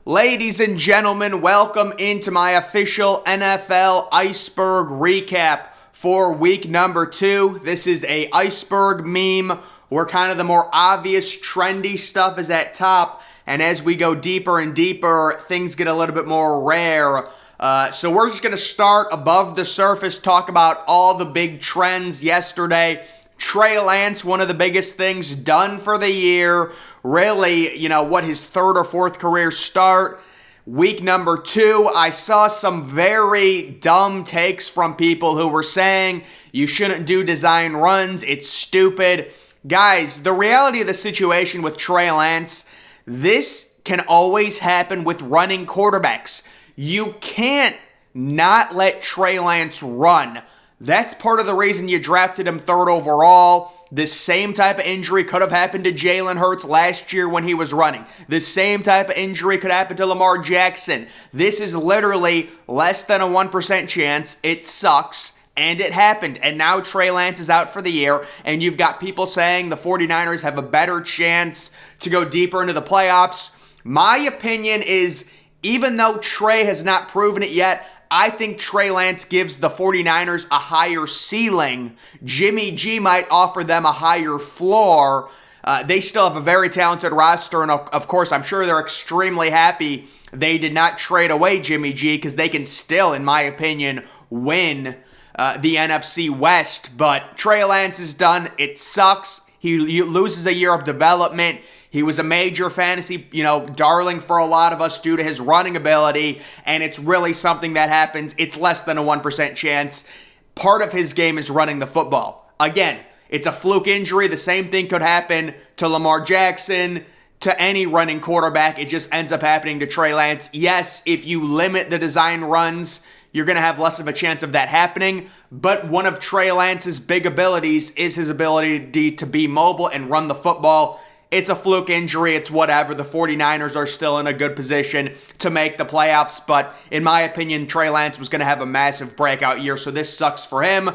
Ladies and gentlemen, welcome into my official NFL Iceberg recap for week number 2. This is a Iceberg meme where kind of the more obvious, trendy stuff is at top, and as we go deeper and deeper, things get a little bit more rare. So we're just going to start above the surface, talk about all the big trends yesterday. Trey Lance, one of the biggest things done for the year. Really, what his third or fourth career start. Week number 2, I saw some very dumb takes from people who were saying you shouldn't do design runs. It's stupid. Guys, the reality of the situation with Trey Lance, this can always happen with running quarterbacks. You can't not let Trey Lance run. That's part of the reason you drafted him 3rd overall. The same type of injury could have happened to Jalen Hurts last year when he was running. The same type of injury could happen to Lamar Jackson. This is literally less than a 1% chance. It sucks, and it happened. And now Trey Lance is out for the year, and you've got people saying the 49ers have a better chance to go deeper into the playoffs. My opinion is, even though Trey has not proven it yet, I think Trey Lance gives the 49ers a higher ceiling. Jimmy G might offer them a higher floor. They still have a very talented roster, and of course, I'm sure they're extremely happy they did not trade away Jimmy G because they can still, in my opinion, win the NFC West. But Trey Lance is done. It sucks. He loses a year of development. He was a major fantasy, darling for a lot of us due to his running ability, and it's really something that happens. It's less than a 1% chance. Part of his game is running the football. Again, it's a fluke injury. The same thing could happen to Lamar Jackson, to any running quarterback. It just ends up happening to Trey Lance. Yes, if you limit the design runs, you're going to have less of a chance of that happening, but one of Trey Lance's big abilities is his ability to be mobile and run the football. It's a fluke injury. It's whatever. The 49ers are still in a good position to make the playoffs. But in my opinion, Trey Lance was going to have a massive breakout year. So this sucks for him.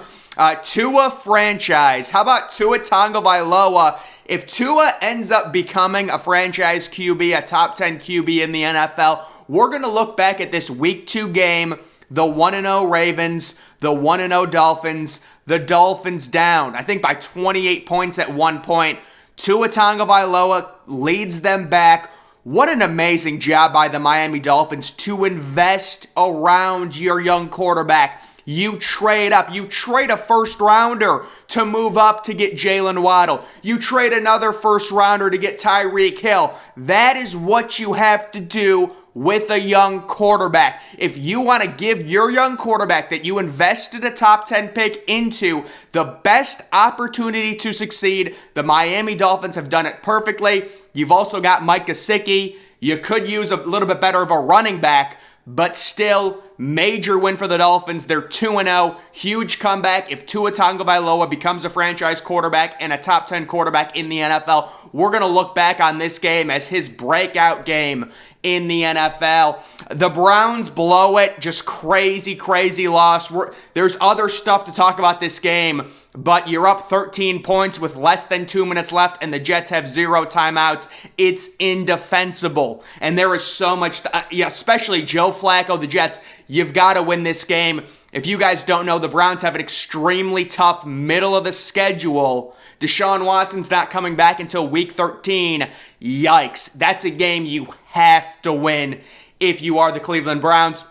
Tua franchise. How about Tua Tagovailoa? If Tua ends up becoming a franchise QB, a top 10 QB in the NFL, we're going to look back at this week 2 game. The 1-0 Ravens, the 1-0 Dolphins. The Dolphins down, I think by 28 points at one point. Tua Tagovailoa leads them back. What an amazing job by the Miami Dolphins to invest around your young quarterback. You trade up. You trade a first rounder to move up to get Jalen Waddle. You trade another first rounder to get Tyreek Hill. That is what you have to do with a young quarterback. If you want to give your young quarterback that you invested a top 10 pick into the best opportunity to succeed, the Miami Dolphins have done it perfectly. You've also got Mike Gesicki. You could use a little bit better of a running back, but still, major win for the Dolphins. They're 2-0. Huge comeback. If Tua Tagovailoa becomes a franchise quarterback and a top 10 quarterback in the NFL, we're going to look back on this game as his breakout game in the NFL. The Browns blow it. Just crazy, crazy loss. There's other stuff to talk about this game, but you're up 13 points with less than 2 minutes left, and the Jets have 0 timeouts. It's indefensible. And there is so much, especially Joe Flacco, the Jets, you've got to win this game. If you guys don't know, the Browns have an extremely tough middle of the schedule. Deshaun Watson's not coming back until week 13. Yikes. That's a game you have to win if you are the Cleveland Browns.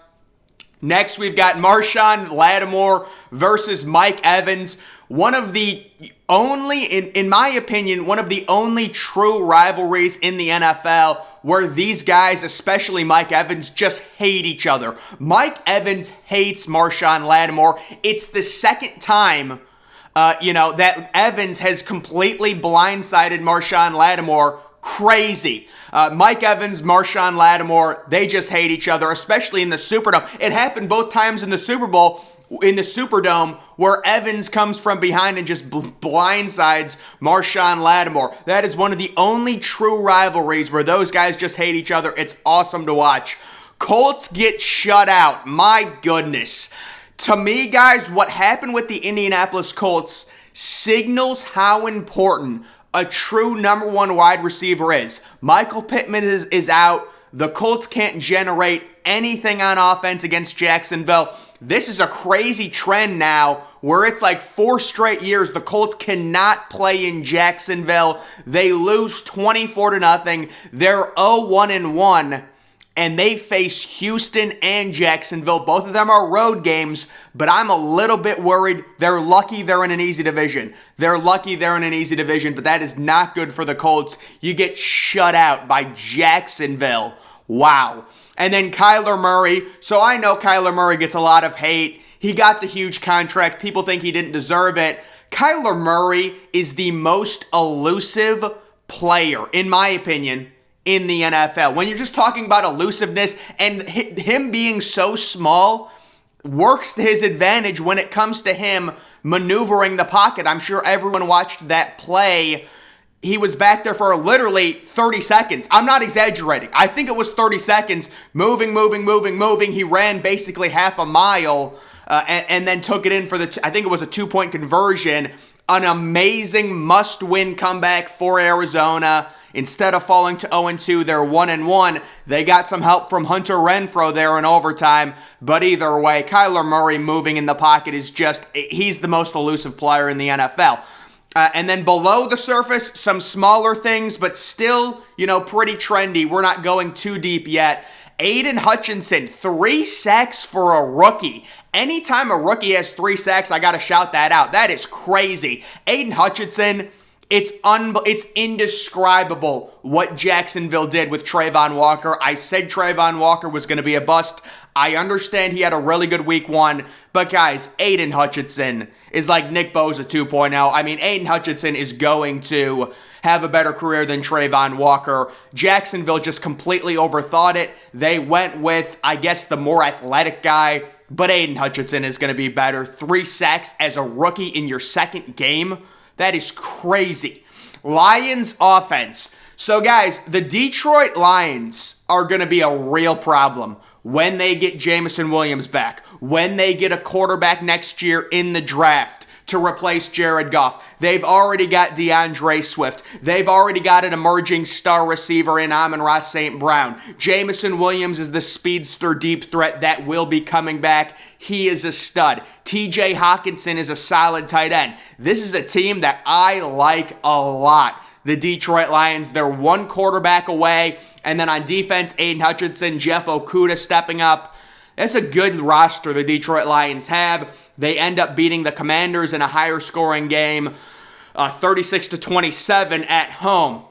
Next, we've got Marshon Lattimore versus Mike Evans. One of the only, in my opinion, one of the only true rivalries in the NFL where these guys, especially Mike Evans, just hate each other. Mike Evans hates Marshon Lattimore. It's the second time that Evans has completely blindsided Marshon Lattimore. Crazy. Mike Evans, Marshon Lattimore, they just hate each other, especially in the Superdome. It happened both times in the Super Bowl, in the Superdome, where Evans comes from behind and just blindsides Marshon Lattimore. That is one of the only true rivalries where those guys just hate each other. It's awesome to watch. Colts get shut out. My goodness. To me, guys, what happened with the Indianapolis Colts signals how important a true number one wide receiver is. Michael Pittman is out. The Colts can't generate anything on offense against Jacksonville. This is a crazy trend now where it's like 4 straight years the Colts cannot play in Jacksonville. They lose 24-0. They're 0-1-1. And they face Houston and Jacksonville. Both of them are road games, but I'm a little bit worried. They're lucky they're in an easy division. But that is not good for the Colts. You get shut out by Jacksonville. Wow. And then Kyler Murray. So I know Kyler Murray gets a lot of hate. He got the huge contract. People think he didn't deserve it. Kyler Murray is the most elusive player, in my opinion, in the NFL. When you're just talking about elusiveness, and him being so small works to his advantage when it comes to him maneuvering the pocket. I'm sure everyone watched that play. He was back there for literally 30 seconds. I'm not exaggerating. I think it was 30 seconds, moving. He ran basically half a mile and then took it in for I think it was a 2-point conversion. An amazing must-win comeback for Arizona. Instead of falling to 0-2, they're 1-1. They got some help from Hunter Renfrow there in overtime. But either way, Kyler Murray moving in the pocket is he's the most elusive player in the NFL. And then below the surface, some smaller things, but still, pretty trendy. We're not going too deep yet. Aiden Hutchinson, 3 sacks for a rookie. Anytime a rookie has 3 sacks, I got to shout that out. That is crazy. Aiden Hutchinson, it's indescribable what Jacksonville did with Trayvon Walker. I said Trayvon Walker was going to be a bust. I understand he had a really good week 1, but guys, Aiden Hutchinson is like Nick Bosa 2.0. I mean, Aiden Hutchinson is going to have a better career than Trayvon Walker. Jacksonville just completely overthought it. They went with, I guess, the more athletic guy, but Aiden Hutchinson is going to be better. 3 sacks as a rookie in your second game. That is crazy. Lions offense. So guys, the Detroit Lions are going to be a real problem when they get Jameson Williams back, when they get a quarterback next year in the draft to replace Jared Goff. They've already got DeAndre Swift. They've already got an emerging star receiver in Amon-Ra St. Brown. Jameson Williams is the speedster deep threat that will be coming back. He is a stud. TJ Hawkinson is a solid tight end. This is a team that I like a lot. The Detroit Lions, they're 1 quarterback away. And then on defense, Aiden Hutchinson, Jeff Okudah stepping up. That's a good roster the Detroit Lions have. They end up beating the Commanders in a higher scoring game, 36-27 at home.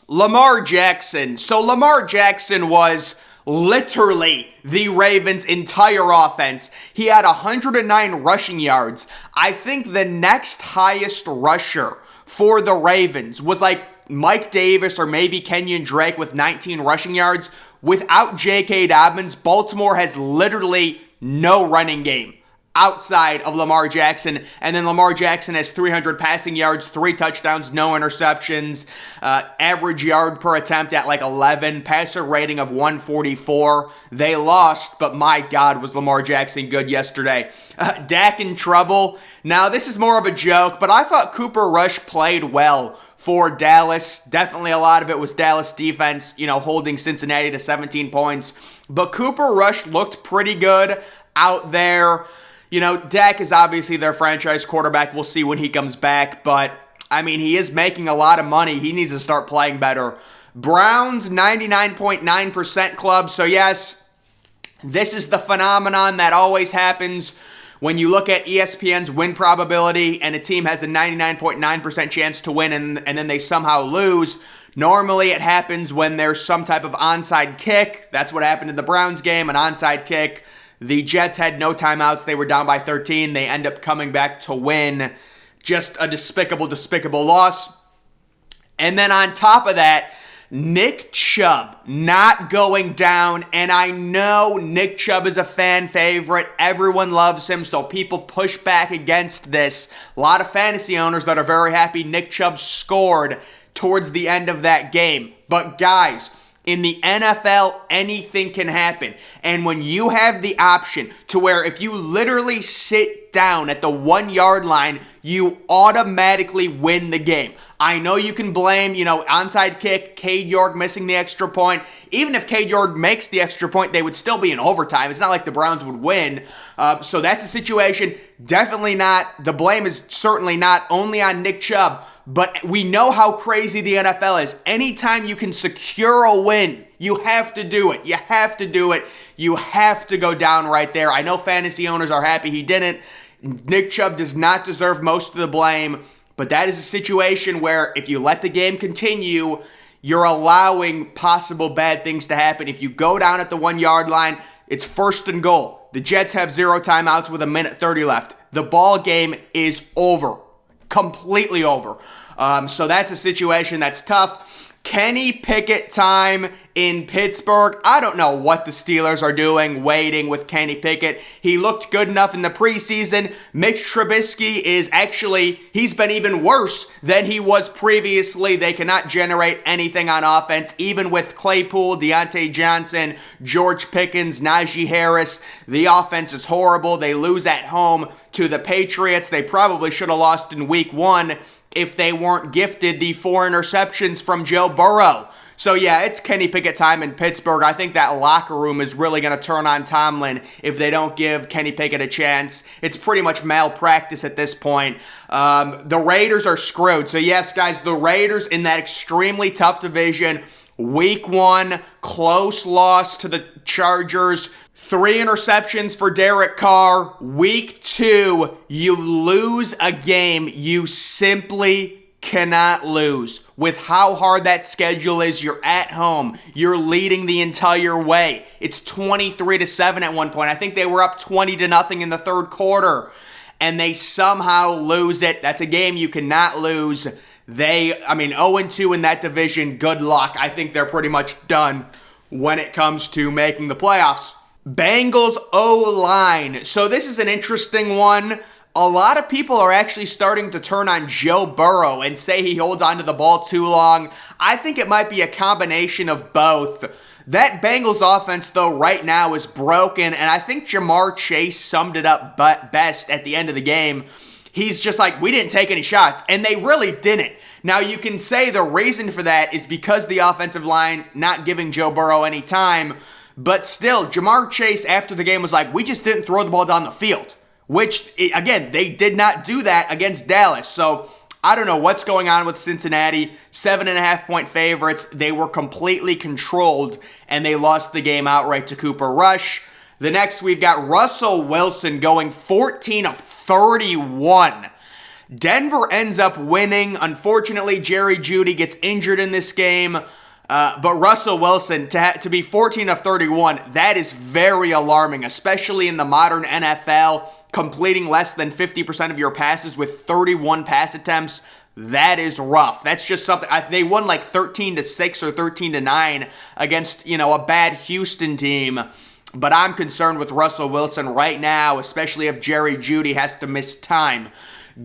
Lamar Jackson. So Lamar Jackson was literally the Ravens' entire offense. He had 109 rushing yards. I think the next highest rusher for the Ravens was like Mike Davis or maybe Kenyon Drake with 19 rushing yards. Without J.K. Dobbins, Baltimore has literally no running game outside of Lamar Jackson. And then Lamar Jackson has 300 passing yards, 3 touchdowns, no interceptions, average yard per attempt at like 11, passer rating of 144. They lost, but my God, was Lamar Jackson good yesterday. Dak in trouble. Now, this is more of a joke, but I thought Cooper Rush played well for Dallas. Definitely a lot of it was Dallas defense, holding Cincinnati to 17 points. But Cooper Rush looked pretty good out there. Dak is obviously their franchise quarterback. We'll see when he comes back. But, he is making a lot of money. He needs to start playing better. Browns, 99.9% club. So, yes, this is the phenomenon that always happens when you look at ESPN's win probability and a team has a 99.9% chance to win and then they somehow lose. Normally it happens when there's some type of onside kick. That's what happened in the Browns game, an onside kick. The Jets had no timeouts. They were down by 13. They end up coming back to win. Just a despicable loss. And then on top of that, Nick Chubb not going down, and I know Nick Chubb is a fan favorite. Everyone loves him, so people push back against this. A lot of fantasy owners that are very happy Nick Chubb scored towards the end of that game. But guys, in the NFL, anything can happen. And when you have the option to where if you literally sit down at the 1 yard line, you automatically win the game. I know you can blame, onside kick, Cade York missing the extra point. Even if Cade York makes the extra point, they would still be in overtime. It's not like the Browns would win. So that's a situation. Definitely not. The blame is certainly not only on Nick Chubb, but we know how crazy the NFL is. Anytime you can secure a win, you have to do it. You have to do it. You have to go down right there. I know fantasy owners are happy he didn't. Nick Chubb does not deserve most of the blame, but that is a situation where if you let the game continue, you're allowing possible bad things to happen. If you go down at the 1 yard line, it's 1st and goal. The Jets have 0 timeouts with 1:30 left. The ball game is over. Completely over. So that's a situation that's tough. Kenny Pickett time in Pittsburgh. I don't know what the Steelers are doing waiting with Kenny Pickett. He looked good enough in the preseason. Mitch Trubisky he's been even worse than he was previously. They cannot generate anything on offense, even with Claypool, Deontay Johnson, George Pickens, Najee Harris. The offense is horrible. They lose at home to the Patriots. They probably should have lost in week 1 if they weren't gifted the 4 interceptions from Joe Burrow. So yeah, it's Kenny Pickett time in Pittsburgh. I think that locker room is really going to turn on Tomlin if they don't give Kenny Pickett a chance. It's pretty much malpractice at this point. The Raiders are screwed. So yes, guys, the Raiders in that extremely tough division. Week 1, close loss to the Chargers. 3 interceptions for Derek Carr. Week 2, you lose a game you simply cannot lose. With how hard that schedule is, you're at home. You're leading the entire way. It's 23-7 at one point. I think they were up 20-0 in the third quarter, and they somehow lose it. That's a game you cannot lose. 0-2 in that division, good luck. I think they're pretty much done when it comes to making the playoffs. Bengals O-line. So this is an interesting one. A lot of people are actually starting to turn on Joe Burrow and say he holds onto the ball too long. I think it might be a combination of both. That Bengals offense, though, right now is broken, and I think Jamar Chase summed it up best at the end of the game. He's just like, we didn't take any shots, and they really didn't. Now, you can say the reason for that is because the offensive line not giving Joe Burrow any time, but still, Jamar Chase after the game was like, we just didn't throw the ball down the field, which, again, they did not do that against Dallas. So I don't know what's going on with Cincinnati. 7.5-point favorites. They were completely controlled, and they lost the game outright to Cooper Rush. The next, we've got Russell Wilson going 14 of 31. Denver ends up winning. Unfortunately, Jerry Jeudy gets injured in this game. But Russell Wilson, to be 14 of 31, that is very alarming, especially in the modern NFL. Completing less than 50% of your passes with 31 pass attempts, that is rough. That's just something. They won like 13-6 or 13-9 against, a bad Houston team. But I'm concerned with Russell Wilson right now, especially if Jerry Jeudy has to miss time.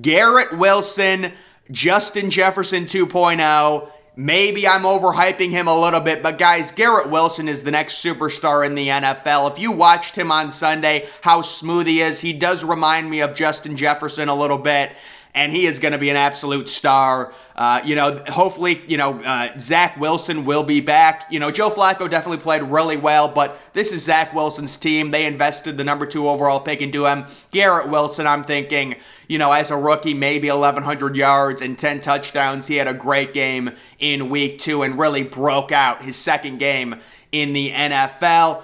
Garrett Wilson, Justin Jefferson 2.0. Maybe I'm overhyping him a little bit, but guys, Garrett Wilson is the next superstar in the NFL. If you watched him on Sunday, how smooth he is, he does remind me of Justin Jefferson a little bit, and he is going to be an absolute star. Hopefully, Zach Wilson will be back. Joe Flacco definitely played really well, but this is Zach Wilson's team. They invested the number 2 overall pick into him. Garrett Wilson, I'm thinking, as a rookie, maybe 1,100 yards and 10 touchdowns. He had a great game in week 2 and really broke out his second game in the NFL.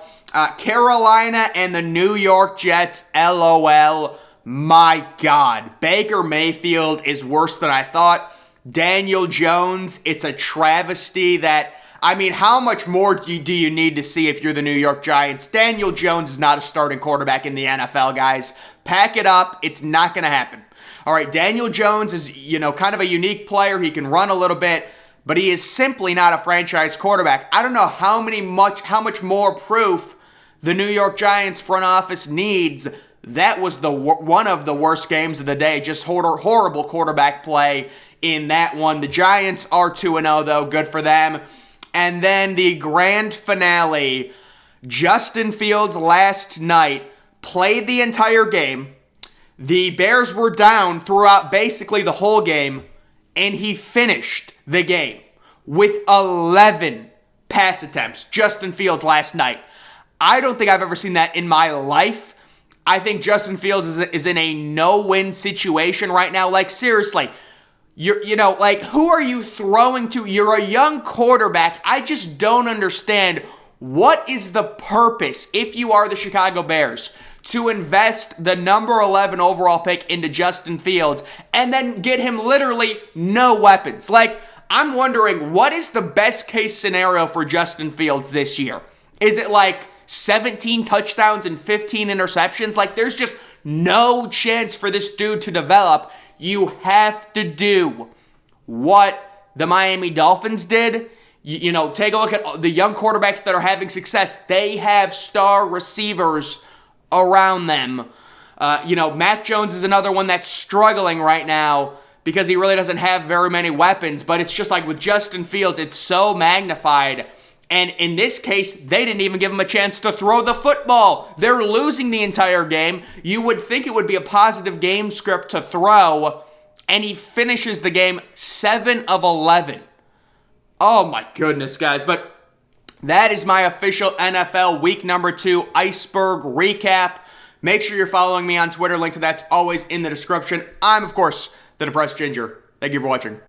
Carolina and the New York Jets, LOL. My God, Baker Mayfield is worse than I thought. Daniel Jones, it's a travesty that, how much more do you need to see if you're the New York Giants? Daniel Jones is not a starting quarterback in the NFL, guys. Pack it up. It's not going to happen. All right, Daniel Jones is, kind of a unique player. He can run a little bit, but he is simply not a franchise quarterback. I don't know how much more proof the New York Giants front office needs. That was one of the worst games of the day. Just horrible quarterback play in that one. The Giants are 2-0, though. Good for them. And then the grand finale. Justin Fields last night played the entire game. The Bears were down throughout basically the whole game. and he finished the game with 11 pass attempts. Justin Fields last night. I don't think I've ever seen that in my life. I think Justin Fields is in a no-win situation right now. Like, seriously, who are you throwing to? You're a young quarterback. I just don't understand. What is the purpose, if you are the Chicago Bears, to invest the number 11 overall pick into Justin Fields and then get him literally no weapons? Like, I'm wondering, what is the best case scenario for Justin Fields this year? Is it like 17 touchdowns and 15 interceptions? Like, there's just no chance for this dude to develop. You have to do what the Miami Dolphins did. Take a look at the young quarterbacks that are having success. They have star receivers around them. Mac Jones is another one that's struggling right now because he really doesn't have very many weapons. But it's just like with Justin Fields, it's so magnified. And in this case, they didn't even give him a chance to throw the football. They're losing the entire game. You would think it would be a positive game script to throw. And he finishes the game 7 of 11. Oh my goodness, guys. But that is my official NFL Week number 2 Iceberg recap. Make sure you're following me on Twitter. Link to that's always in the description. I'm, of course, the Depressed Ginger. Thank you for watching.